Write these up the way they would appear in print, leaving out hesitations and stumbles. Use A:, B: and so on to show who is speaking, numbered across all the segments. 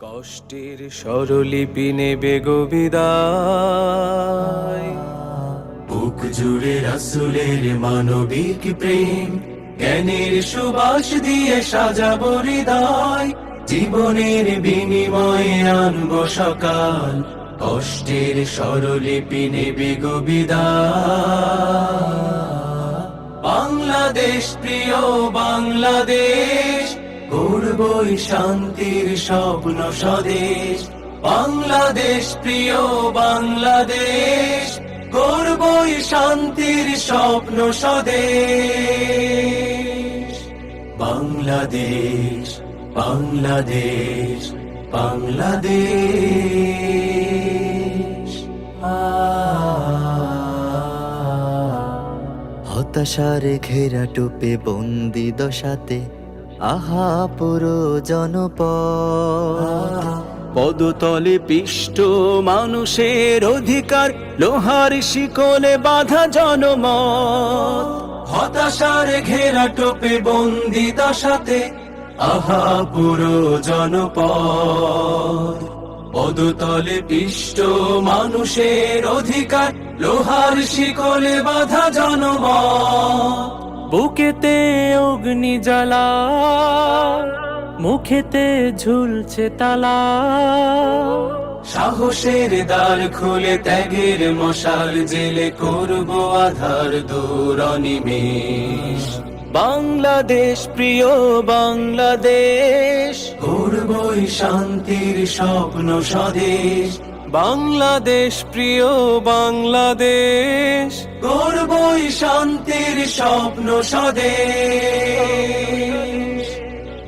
A: কষ্টের স্বরলিপি নেবে গো বিদায়। বুক জুড়ে রাসূলের মানবিক প্রেম, জ্ঞানের সুবাস দিয়ে সাজাবো হৃদয়। জীবনের বিনিময়ে আনবো সকাল, কষ্টের স্বরলিপি নেবে গো বিদায়। বাংলাদেশ প্রিয় বাংলাদেশ, গড়বই শান্তির স্বপ্ন স্বদেশ। বাংলাদেশ প্রিয় বাংলাদেশ, গড়বই শান্তির স্বপ্ন স্বদেশ। বাংলাদেশ বাংলাদেশ বাংলাদেশ।
B: হতাশার ঘেরা টুপে বন্দি দশাতে আহা পুরো জনপদ।
A: পদতলে পিষ্ট মানুষের অধিকার, লোহার শিকলে বাঁধা জনমত। হতাশার ঘেরা টোপে বন্দি দশাতে আহা পুরো জনপদ। পদতলে পিষ্ট মানুষের অধিকার, লোহার শিকলে বাঁধা জনমত। বুকেতে অগ্নি জ্বালা, মুখেতে ঝুলছে তালা। সাহসের দ্বার খুলে ত্যাগের মশাল জেলে করব আধার দূর অনিমেষ। বাংলাদেশ প্রিয় বাংলাদেশ, গড়বই শান্তির স্বপ্ন স্বদেশ। বাংলাদেশ প্রিয় বাংলাদেশ, গড়বই শান্তির স্বপ্ন স্বদেশ।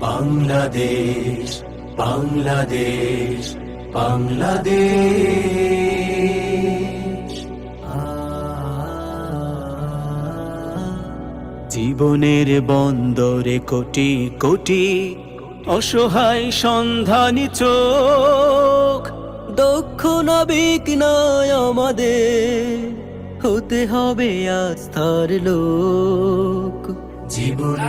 A: বাংলাদেশ বাংলাদেশ বাংলাদেশ। জীবনের বন্দরে কোটি কোটি অসহায় সন্ধানী চোখ।
B: দক্ষ নাবিক নয় আমাদের, হতে হবে আস্থার লোক।
A: জীবন